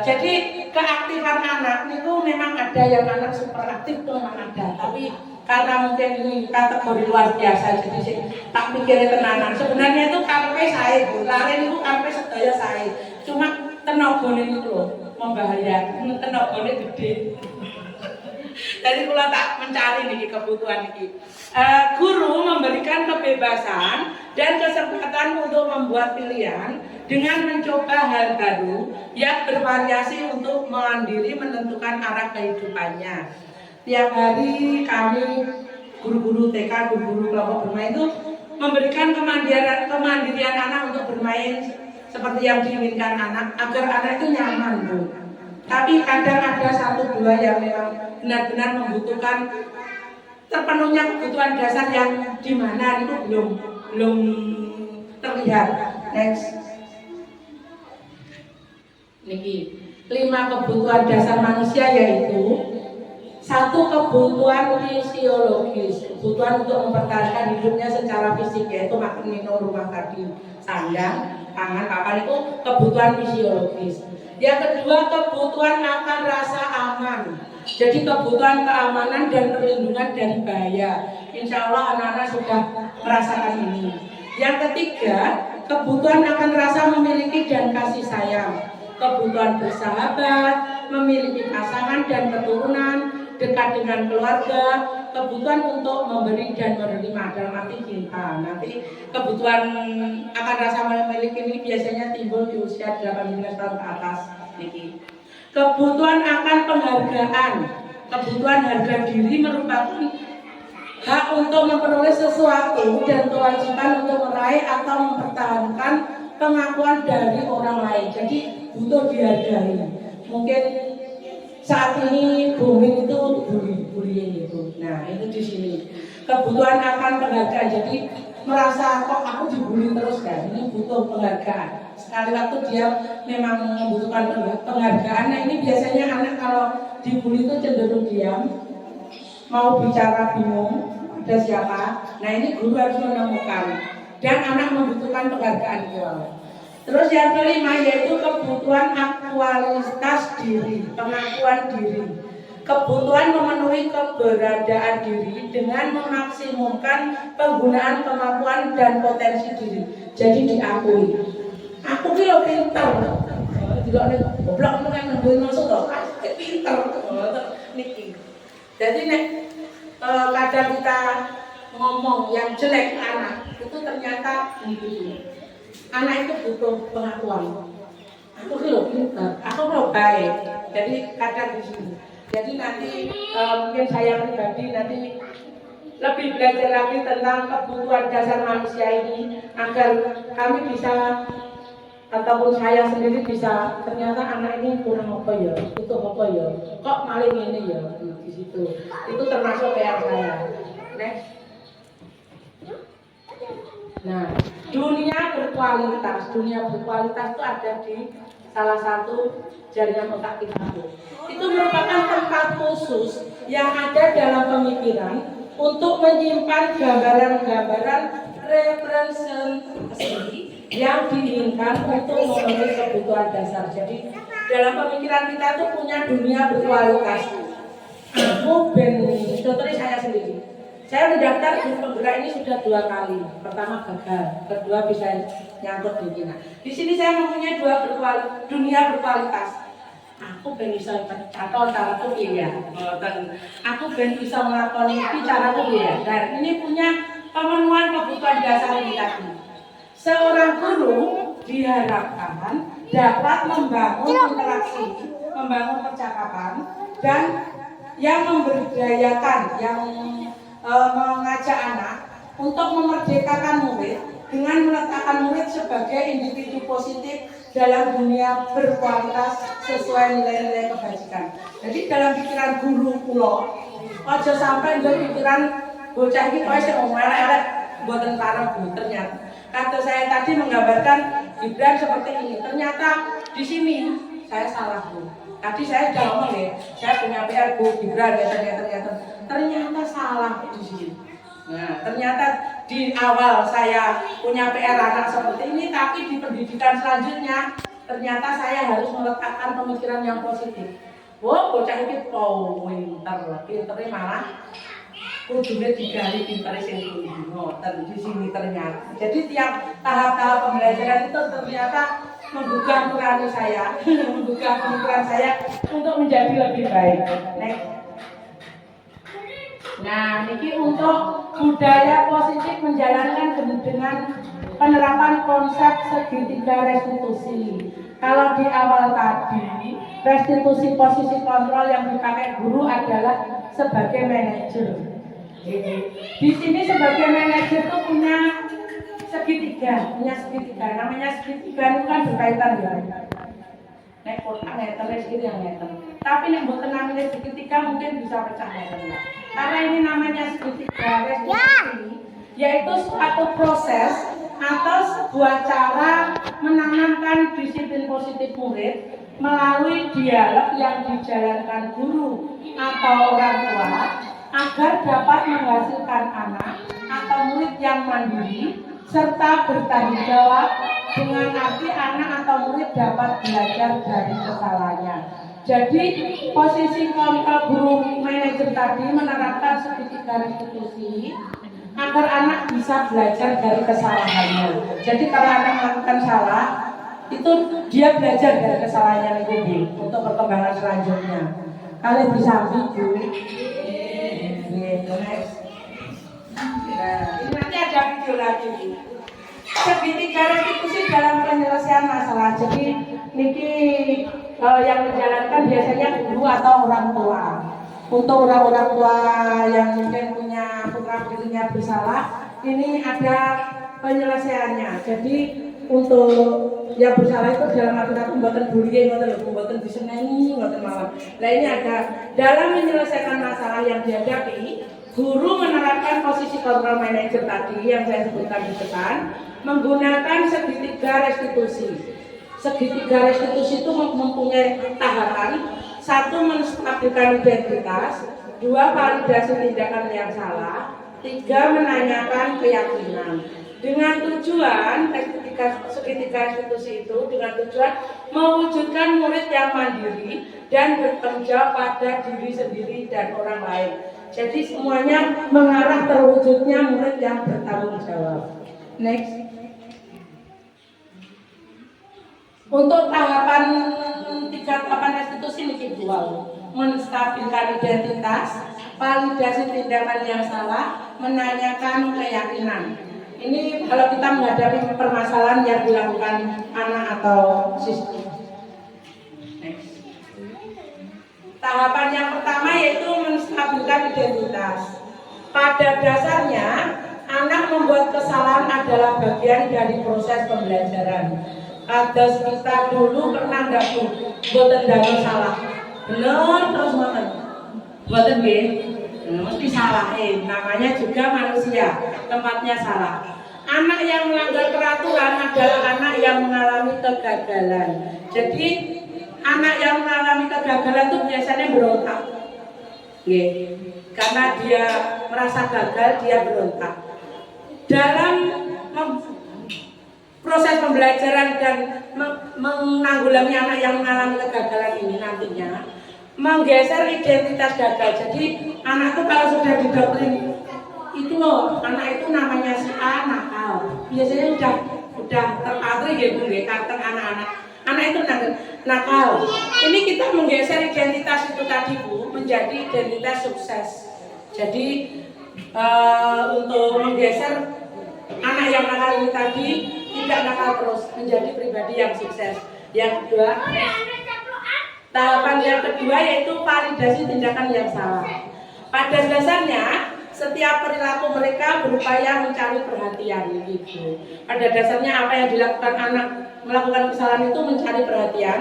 Jadi keaktifan anak itu memang ada yang anak super aktif itu memang ada, tapi karena mungkin ini kategori luar biasa jadi tak mikirnya tenanan. Sebenarnya itu karepe saya Bu, lari itu karepe sedaya saya. Cuma tenagane itu loh membahayakan, tenagane gede. Jadi kalau tak mencari nih kebutuhan ini, guru memberikan kebebasan dan kesempatan untuk membuat pilihan dengan mencoba hal baru yang bervariasi untuk mandiri menentukan arah kehidupannya. Tiap hari kami guru-guru TK, guru-guru kelompok bermain itu memberikan kemandirian anak untuk bermain seperti yang diinginkan anak agar anak itu nyaman Bu. Tapi kadang ada 1-2 yang memang benar-benar membutuhkan terpenuhnya kebutuhan dasar yang dimana itu belum terlihat. Next. Niki 5 kebutuhan dasar manusia yaitu 1 kebutuhan fisiologis, kebutuhan untuk mempertahankan hidupnya secara fisik yaitu makan, minum, rumah tadi, sandang, pangan, papan itu kebutuhan fisiologis. Yang kedua kebutuhan akan rasa aman. Jadi kebutuhan keamanan dan perlindungan dari bahaya. Insya Allah anak-anak sudah merasakan ini. Yang ketiga kebutuhan akan rasa memiliki dan kasih sayang. Kebutuhan bersahabat, memiliki pasangan dan keturunan, dekat dengan keluarga, kebutuhan untuk memberi dan menerima dalam arti cinta. Nanti kebutuhan akan rasa memiliki ini biasanya timbul di usia 18 tahun ke atas. Kebutuhan akan penghargaan, kebutuhan harga diri merupakan hak untuk memperoleh sesuatu dan kewajiban untuk meraih atau mempertahankan pengakuan dari orang lain. Jadi butuh dihargai. Mungkin saat ini booming itu bullying itu. Nah itu di sini kebutuhan akan penghargaan. Jadi merasa kok aku dibully terus kan? Ini butuh penghargaan. Sekali waktu dia memang membutuhkan penghargaan. Nah ini biasanya anak kalau dibully itu cenderung diam, mau bicara bingung, ada siapa. Nah ini guru harus menemukan dan anak membutuhkan penghargaan juga. Terus yang kelima yaitu kebutuhan aktualitas diri, pengakuan diri. Kebutuhan memenuhi keberadaan diri dengan memaksimumkan penggunaan kemampuan dan potensi diri. Jadi diakui. Aku ki lo pinter. Tidak nek goblok nek nang masuk to. Pinter. Niki. Jadi nek kadang kita ngomong yang jelek ke anak itu ternyata begitu. Anak itu butuh pengakuan. Aku ki lo pinter. Aku lo baik. Jadi kadang di sini. Jadi nanti mungkin saya pribadi nanti lebih belajar lagi tentang kebutuhan dasar manusia ini agar kami bisa ataupun saya sendiri bisa ternyata anak ini kurang apa ya, itu apa ya, kok maling ini ya di situ. Itu termasuk PR saya. Next. Nah, dunia berkualitas itu ada di salah satu jaringan otak kita. Itu merupakan tempat khusus yang ada dalam pemikiran untuk menyimpan gambaran-gambaran representasi yang diinginkan untuk memenuhi kebutuhan dasar. Jadi dalam pemikiran kita itu punya dunia berkualitas. Aku contohnya saya sendiri. Saya mendaftar di penggerak ini sudah 2 kali. Pertama gagal, kedua bisa nyangkut di Cina. Di sini saya mempunyai dunia berkualitas. Aku ben bisa catat caraku piye ya. Aku ben bisa melakukan iki caraku piye ya. Dan ini punya pemenuhan kebutuhan dasar ini tadi. Seorang guru diharapkan dapat membangun interaksi, membangun percakapan dan yang memberdayakan, yang mengajak anak untuk memerdekakan murid dengan meletakkan murid sebagai individu positif dalam dunia berkualitas sesuai nilai-nilai kebajikan. Jadi dalam pikiran guru pulau, ojo sampai dalam pikiran bocah ini kok sing elek-elek mboten pareng Bu. Ternyata kata saya tadi menggambarkan Gibran seperti ini. Ternyata di sini saya salah Bu. Tadi saya sudah ngomong ya, saya punya PR Bu Gibran ya ternyata salah di sini. Nah, ternyata di awal saya punya PR anak seperti ini, tapi di pendidikan selanjutnya ternyata saya harus meletakkan pemikiran yang positif. Wah, bocah ini pinternya malah kudune digali pintere sing ngoten di sini ternyata. Jadi tiap tahap-tahap pembelajaran itu ternyata menggugah nurani saya, menggugah pemikiran saya untuk menjadi lebih baik. Next. Nah, ini untuk budaya positif menjalankan dengan penerapan konsep segitiga restitusi. Kalau di awal tadi, restitusi posisi kontrol yang dipakai guru adalah sebagai manajer. Di sini sebagai manajer itu punya segitiga. Namanya segitiga itu kan berkaitan ya. Nek kotak ngeten rezeki yang ngeten. Tapi nek mboten namanya segitiga mungkin bisa pecah ngeten. Karena ini namanya segitiga restitusi, yaitu suatu proses atau sebuah cara menanamkan disiplin positif murid melalui dialog yang dijalankan guru atau orang tua agar dapat menghasilkan anak atau murid yang mandiri serta bertanggung jawab, dengan arti anak atau murid dapat belajar dari kesalahannya. Jadi posisi guru manajer tadi menerapkan segitiga restitusi agar anak bisa belajar dari kesalahannya. Jadi kalau anak melakukan salah, itu dia belajar dari kesalahannya itu untuk perkembangan selanjutnya. Kalian bisa ambil ini nanti ada video lagi. Segitiga restitusi dalam penyelesaian masalah. Jadi niki yang menjalankan biasanya guru atau orang tua. Untuk orang-orang tua yang mungkin punya putra putrinya bersalah, ini ada penyelesaiannya. Jadi untuk yang bersalah itu dalam arti pembuatan bullying, pembuatan disenangi, pembuatan malam. Nah ini ada dalam menyelesaikan masalah yang dihadapi, guru menerapkan posisi control manager tadi yang saya sebutkan di depan, menggunakan segitiga restitusi. Segitiga restitusi itu mempunyai tahapan: satu, menstabilkan identitas; dua, validasi tindakan yang salah; tiga, menanyakan keyakinan. Dengan tujuan segitiga restitusi itu dengan tujuan mewujudkan murid yang mandiri dan bertanggung jawab pada diri sendiri dan orang lain. Jadi semuanya mengarah terwujudnya murid yang bertanggung jawab. Next. Untuk tahapan 3 tahapan restitusi ini dual: menstabilkan identitas, validasi tindakan yang salah, menanyakan keyakinan. Ini kalau kita menghadapi permasalahan yang dilakukan anak atau siswa. Next. Tahapan yang pertama yaitu menstabilkan identitas. Pada dasarnya, anak membuat kesalahan adalah bagian dari proses pembelajaran. Kados kita dulu pernah nggak buatan damel salah, bener terus banget, buatan nggih, mesti salah. Namanya juga manusia, tempatnya salah. Anak yang melanggar peraturan adalah anak yang mengalami kegagalan. Jadi anak yang mengalami kegagalan itu biasanya berontak, karena dia merasa gagal, dia berontak. Dalam proses pembelajaran dan menanggulangi anak yang mengalami kegagalan ini nantinya menggeser identitas gagal. Jadi anak itu kalau sudah didoktrin itu loh, anak itu namanya si A nakal, biasanya udah terpatri gitu karakter anak-anak. Anak itu nakal. Ini kita menggeser identitas itu tadi Bu menjadi identitas sukses. Jadi untuk menggeser anak yang nakal ini tadi tidak nakal terus, menjadi pribadi yang sukses. Yang kedua, tahapan yang kedua yaitu validasi tindakan yang salah. Pada dasarnya setiap perilaku mereka berupaya mencari perhatian gitu. Pada dasarnya apa yang dilakukan anak melakukan kesalahan itu mencari perhatian,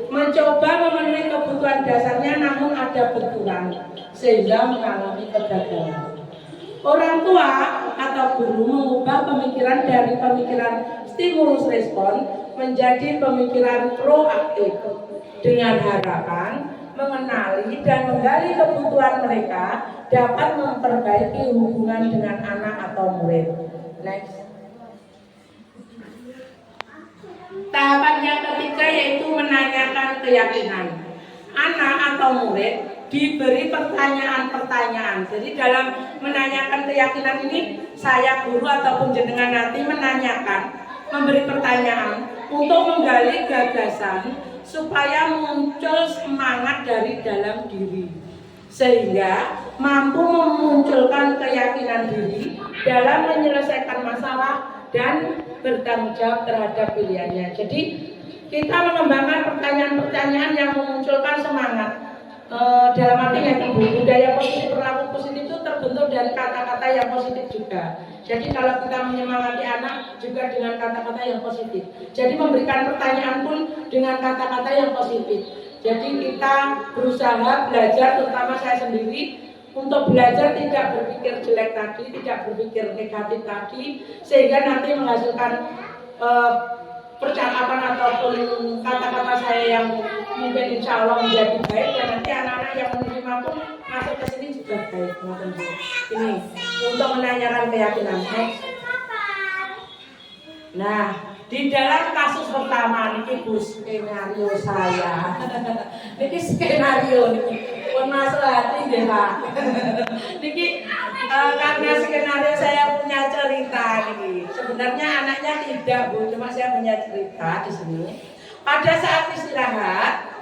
mencoba memenuhi kebutuhan dasarnya namun ada benturan sehingga mengalami kegagalan. Orang tua atau guru mengubah pemikiran dari pemikiran stimulus respon menjadi pemikiran proaktif dengan harapan mengenali dan menggali kebutuhan mereka dapat memperbaiki hubungan dengan anak atau murid. Next. Tahapan yang ketiga yaitu menanyakan keyakinan. Anak atau murid diberi pertanyaan-pertanyaan. Jadi dalam menanyakan keyakinan ini, saya guru ataupun jenengan nanti menanyakan, memberi pertanyaan untuk menggali gagasan supaya muncul semangat dari dalam diri, sehingga mampu memunculkan keyakinan diri dalam menyelesaikan masalah dan bertanggung jawab terhadap pilihannya. Jadi kita mengembangkan pertanyaan-pertanyaan yang memunculkan semangat. Dalam artinya budaya positif, perilaku positif itu terbentuk dari kata-kata yang positif juga. Jadi kalau kita menyemangati anak juga dengan kata-kata yang positif. Jadi memberikan pertanyaan pun dengan kata-kata yang positif. Jadi kita berusaha belajar, terutama saya sendiri, untuk belajar tidak berpikir jelek tadi, tidak berpikir negatif tadi, sehingga nanti menghasilkan percakapan ataupun kata-kata saya yang mungkin insya Allah menjadi baik, dan nanti anak-anak yang menerima pun masuk ke sini juga baik. Ini untuk menanyakan keyakinan. Nah, di dalam kasus pertama ini Bu, skenario saya. Ini skenario ini pun masuk hati deh Pak. Niki karena skenario saya punya cerita nih. Sebenarnya anaknya tidak Bu, cuma saya punya cerita di sini. Pada saat istirahat,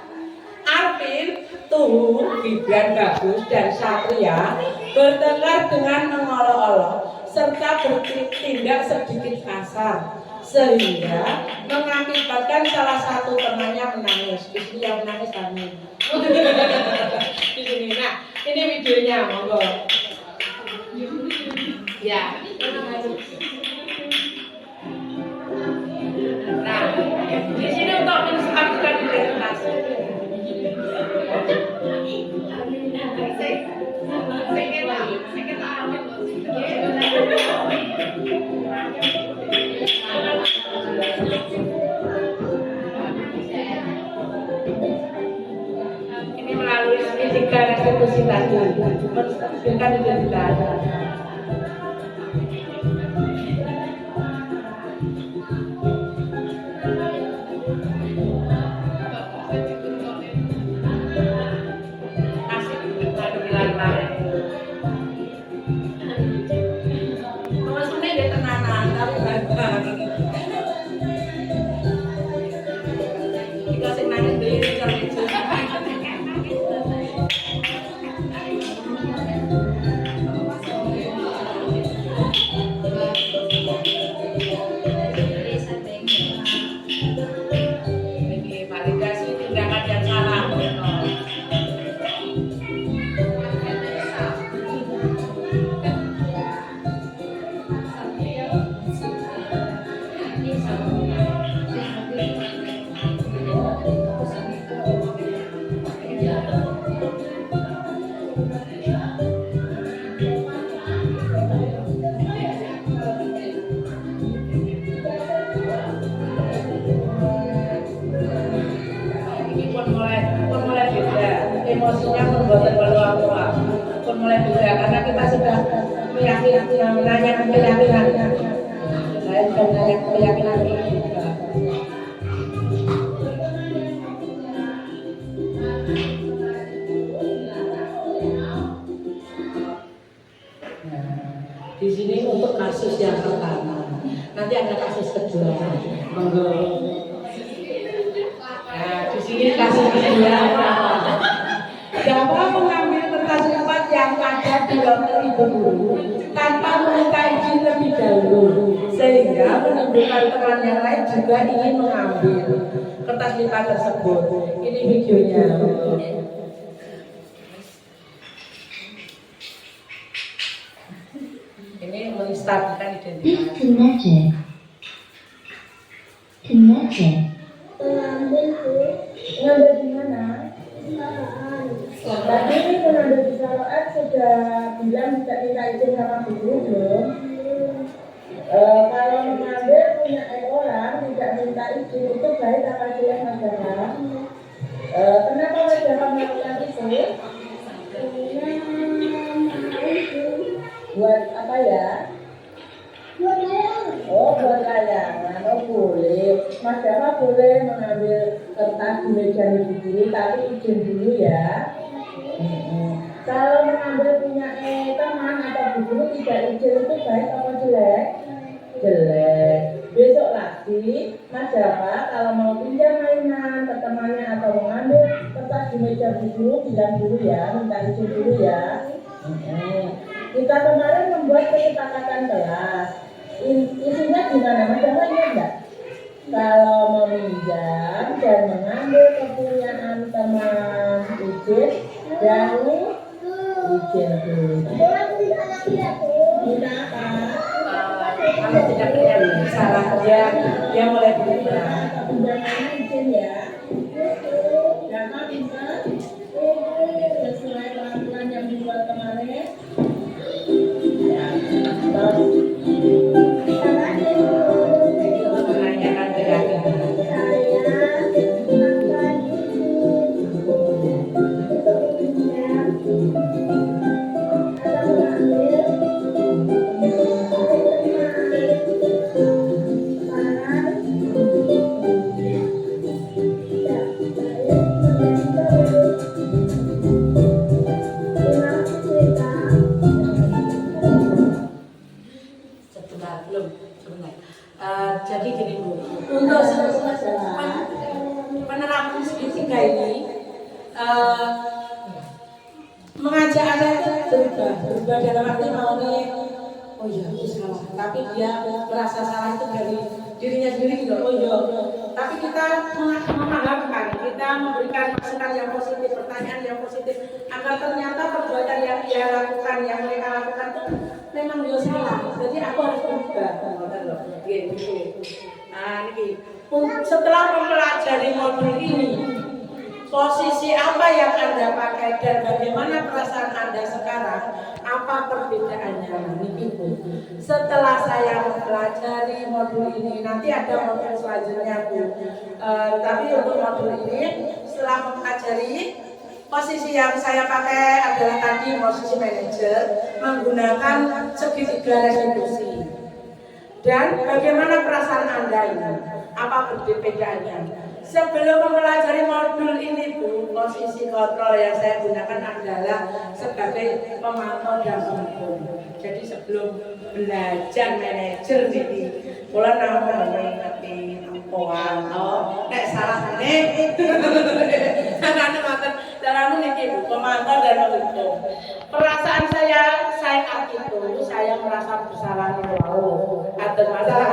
Arvin, Tuhu, Gibran, Bagus, dan Satria bertengkar dengan mengolok-olok serta bertindak sedikit kasar, sehingga mengakibatkan salah satu temannya menangis. Istri yang menangis kami. Di sini. Nah, ini videonya, monggo. Ya. Nah, di sini untuk menstabilkan identitas. Ini melalui tiga restitusi tadi, menstabilkan identitas. Validasi tindakan yang salah. Ini pun mulai beda, emosinya membuat berubah, pun mulai beda karena kita sudah menanyakan keyakinan. Saya sudah menanyakan keyakinan juga. Di sini untuk kasus yang pertama, nanti ada kasus kedua. Monggo. Nah, di sini kasus kedua. Siapa mengambil kertas lipat yang ada di loker ibu guru tanpa meminta izin lebih dahulu, sehingga menimbulkan teman yang lain juga ingin mengambil kertas lipat tersebut. Ini videonya. Ini menstabilkan identitas. Ngambil di mana? Tadi pengambil di Saloat sudah bilang tidak minta izin sama guru belum? Kalau mengambil punya orang tidak minta izin itu baik apa jelek Mas Jaka? Kenapa Mas Jaka melakukan itu? Buat apa ya? Oh, buat layangan. Oh, boleh. Mas Jaka boleh mengambil kertas di meja ibu guru, tapi izin dulu ya. Kalau mengambil punya teman atau bu guru tidak izin itu baik apa jelek? Jelek. Besok lagi Mas Jaka kalau mau pinjam mainan ke temannya atau mengambil kertas di meja bu guru, bilang dulu ya, minta izin dulu ya. Kita kemarin membuat kesepakatan kelas. Isinya gimana? Mas Jaka ingat nggak? Kalau meminjam dan mengambil kepunyaan teman izin dari izin dulu. Minta apa? Kalau tidak terjadi salah dia mulai berubah. Pinjamannya izin ya. Jaka pintar. Sesuai peraturan yang dibuat kemarin. Menanyakan keyakinan. Jadi gini Bu, untuk penerapan segitiga ini mengajak anak itu berubah dalam arti mau oh iya aku salah, tapi dia merasa salah itu dari dirinya sendiri gitu. Oh iya, tapi kita memahamkan, kita memberikan masukan yang positif, pertanyaan yang positif, agar ternyata perbuatan yang dia lakukan, yang mereka lakukan itu memang yo salah. Jadi aku harus berubah. Gitu. Nah, ini setelah mempelajari modul ini, posisi apa yang Anda pakai dan bagaimana perasaan Anda sekarang, apa perbedaannya? Ibu. Setelah saya mempelajari modul ini, nanti ada modul selanjutnya Bu. Tapi untuk modul ini, setelah mempelajari, posisi yang saya pakai adalah tadi posisi manajer menggunakan segitiga restitusi. Dan bagaimana perasaan Anda ini? Apa perbedaannya? Sebelum mempelajari modul ini Bu, posisi kontrol yang saya gunakan adalah sebagai pemantau dan penghukum. Jadi sebelum belajar manajer ini, mulai nama mengerti pemantau, nek salah nih, caranya niki Bu, pemantau dan penghukum. Perasaan saya saat itu, saya merasa bersalah nih, atas masalah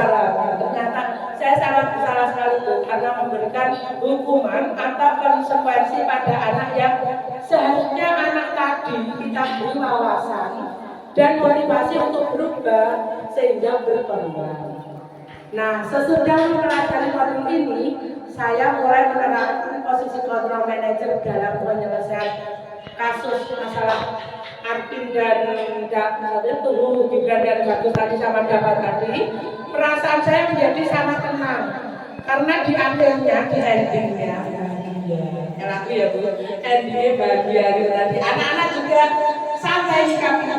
ternyata saya sangat bersalah sekali Bu, karena memberikan hukuman atau konsekuensi pada anak yang seharusnya anak tadi kita beri wawasan dan motivasi untuk berubah sehingga berkembang. Nah, sesudah mempelajari modul ini, saya mulai menerapkan posisi kontrol manajer dalam penyelesaian kasus masalah Arvin dan Tuhu, Gibran dan Bagus tadi sama dapat tadi. Perasaan saya menjadi sangat tenang karena di akhirnya, di endingnya ya lagi ya Bu, endingnya bahagia gitu tadi. Anak-anak juga santai sikap Bu,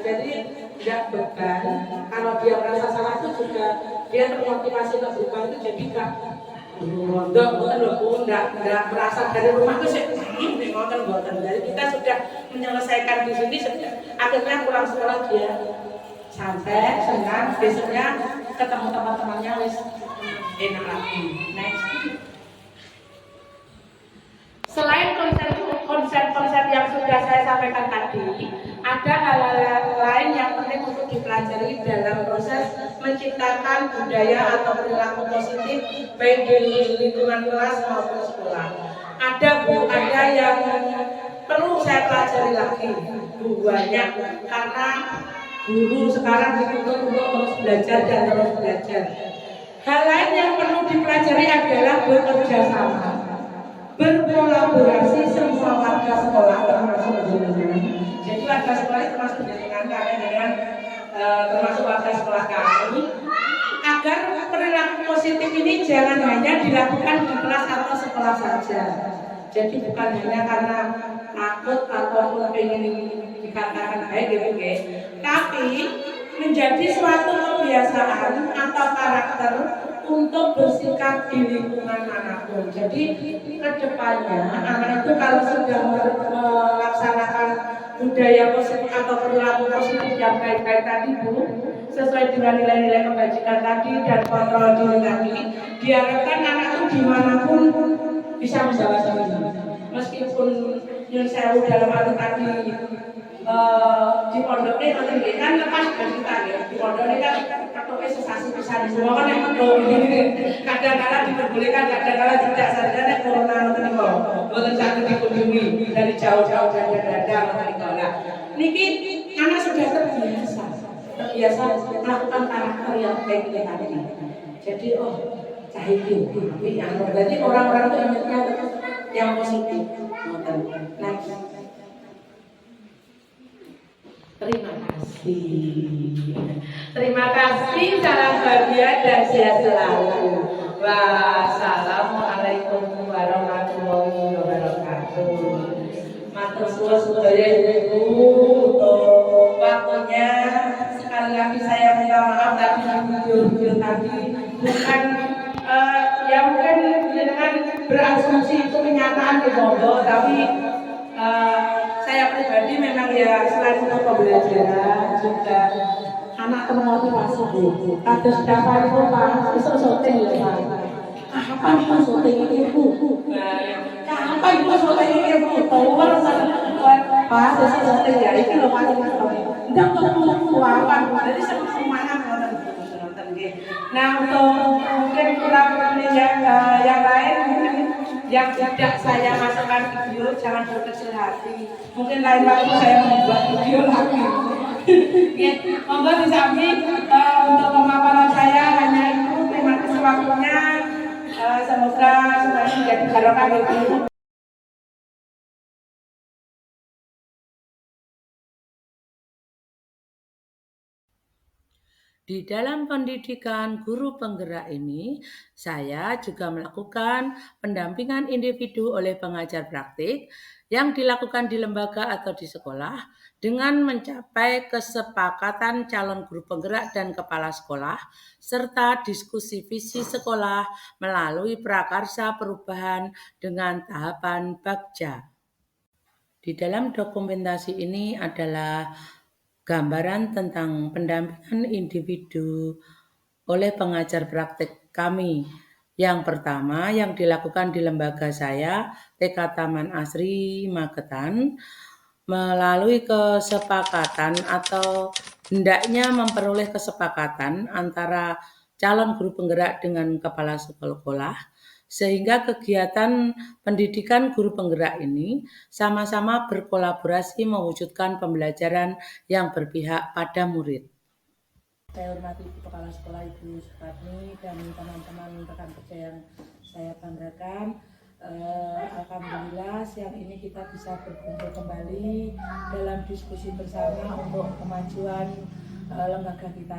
jadi tidak beban. Kalau dia merasa salah itu juga dia termotivasi untuk berubah, itu jadi enggak enggak merasa dari rumah itu sih ngoten boten. Jadi kita sudah menyelesaikan di sini, akhirnya pulang sekolah dia santai, senang, besoknya ketemu teman-temannya wis enak lagi. Next. Selain konsep-konsep yang sudah saya sampaikan tadi, ada hal-hal lain yang penting untuk dipelajari dalam proses menciptakan budaya atau perilaku positif baik di lingkungan kelas maupun sekolah. Ada Bu, ada yang perlu saya pelajari lagi, banyak, karena guru sekarang dituntut untuk terus belajar dan terus belajar. Hal lain yang perlu dipelajari adalah bekerja sama, berkolaborasi semua warga sekolah termasuk jenengan. Jadi warga sekolah termasuk jenengan kami dengan termasuk warga sekolah kami, agar perilaku positif ini jangan hanya dilakukan di kelas atau sekolah saja. Jadi bukan hanya karena takut ataupun pengen dikatakan baik gitu guys, tapi menjadi suatu kebiasaan atau karakter untuk bersikap di lingkungan manapun. Jadi kedepannya anak itu kalau sudah melaksanakan budaya positif atau perilaku positif yang baik-baik tadi Bu, sesuai dengan nilai-nilai kebajikan tadi dan kontrol diri tadi, diharapkan anak itu dimanapun bisa menjawab diri. Meskipun yang saya dalam arti tadi di pondok ini kan lepas dari kita ya, di pondok ini kan katoknya sesasi bisa di semua kan yang pondok kadang-kadang diperbolehkan, kadang-kadang tidak. Saja corona itu kok bukan satu dikunjungi dari jauh-jauh dari dada. Niki anak sudah terbiasa melakukan karakter yang baik tadi. Jadi cahaya tapi yang berarti orang-orang itu ingatnya yang positif. Next. Terima kasih. Terima kasih, salam bahagia dan sehat selalu. Wassalamualaikum warahmatullahi wabarakatuh. Matur suwun sedaya Ibu untuk waktunya. Sekali lagi saya minta maaf tadi video tadi bukan ya mungkin dengan berasumsi itu kenyataan di Bondo, tapi saya pribadi memang ya selain untuk pembelajaran juga anak termotivasi Bu. Ada siapa itu Pak, bisa syuting ya Pak. Kapan itu syuting ini Bu? Kapan itu syuting ini Bu? Power Pak, bisa syuting ya. Ini loh Pak. Enggak tahu apa. Jadi semuanya nonton. Nah untuk mungkin kurang yang lain yang tidak saya masukkan video jangan berkecil hati. Mungkin lain waktu saya membuat video lagi. Ya, monggo disami untuk pemaparan saya hanya itu. Terima kasih waktunya. Semoga semuanya menjadi barokah bagi ibu. Di dalam pendidikan guru penggerak ini, saya juga melakukan pendampingan individu oleh pengajar praktik yang dilakukan di lembaga atau di sekolah dengan mencapai kesepakatan calon guru penggerak dan kepala sekolah serta diskusi visi sekolah melalui prakarsa perubahan dengan tahapan bagja. Di dalam dokumentasi ini adalah gambaran tentang pendampingan individu oleh pengajar praktik kami. Yang pertama yang dilakukan di lembaga saya, TK Taman Asri Magetan, melalui kesepakatan atau hendaknya memperoleh kesepakatan antara calon guru penggerak dengan kepala sekolah, sehingga kegiatan pendidikan guru penggerak ini sama-sama berkolaborasi mewujudkan pembelajaran yang berpihak pada murid. Saya hormati Ibu Kepala Sekolah Ibu Suparni dan teman-teman rekan kerja yang saya banggakan. Alhamdulillah siang ini kita bisa berkumpul kembali dalam diskusi bersama untuk kemajuan lembaga kita.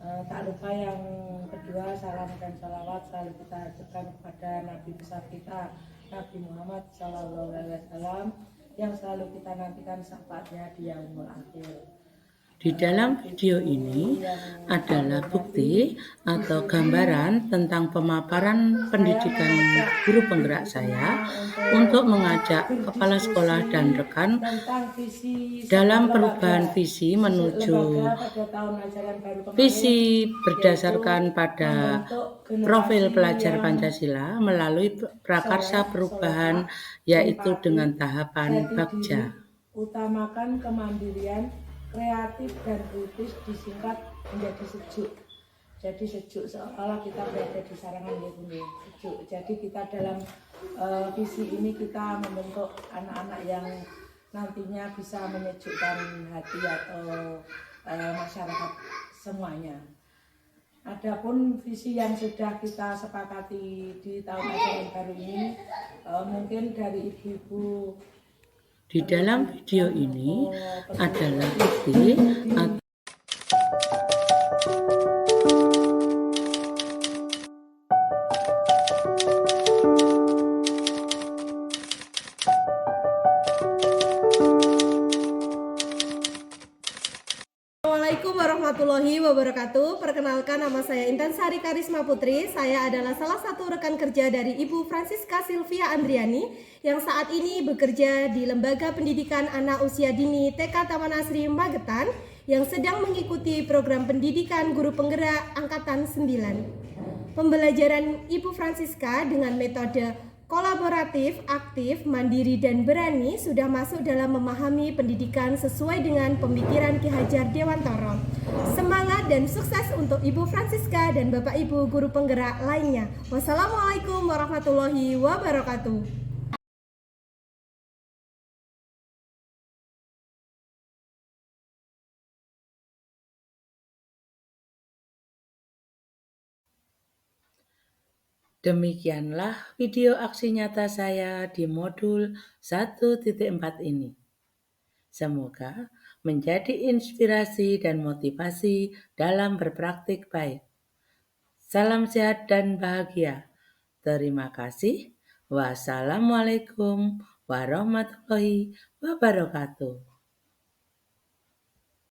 Tak lupa yang kedua, salam dan salawat selalu kita ajarkan kepada Nabi besar kita, Nabi Muhammad SAW, yang selalu kita nantikan syafaatnya di yaumul akhir. Di dalam video ini adalah bukti atau gambaran tentang pemaparan pendidikan guru penggerak saya untuk mengajak kepala sekolah dan rekan dalam perubahan visi menuju visi berdasarkan pada profil pelajar Pancasila melalui prakarsa perubahan yaitu dengan tahapan bagja. Utamakan kemandirian, kreatif dan kritis, disingkat menjadi sejuk. Jadi sejuk seolah kita berada di sarangan sejuk. Jadi kita dalam visi ini kita membentuk anak-anak yang nantinya bisa menyejukkan hati atau masyarakat semuanya. Adapun visi yang sudah kita sepakati di tahun ajaran baru ini, mungkin dari ibu-ibu. Di dalam video ini adalah bukti Assalamualaikum warahmatullahi wabarakatuh. Perkenalkan, nama saya Intan Sari Karisma Putri. Saya adalah salah satu rekan kerja dari Ibu Francisca Sylvia Andriani yang saat ini bekerja di Lembaga Pendidikan Anak Usia Dini TK Taman Asri Magetan yang sedang mengikuti program pendidikan guru penggerak angkatan 9. Pembelajaran Ibu Francisca dengan metode kolaboratif, aktif, mandiri, dan berani sudah masuk dalam memahami pendidikan sesuai dengan pemikiran Ki Hajar Dewantara. Semangat dan sukses untuk Ibu Francisca dan Bapak Ibu guru penggerak lainnya. Wassalamualaikum warahmatullahi wabarakatuh. Demikianlah video aksi nyata saya di modul 1.4 ini. Semoga menjadi inspirasi dan motivasi dalam berpraktik baik. Salam sehat dan bahagia. Terima kasih. Wassalamualaikum warahmatullahi wabarakatuh.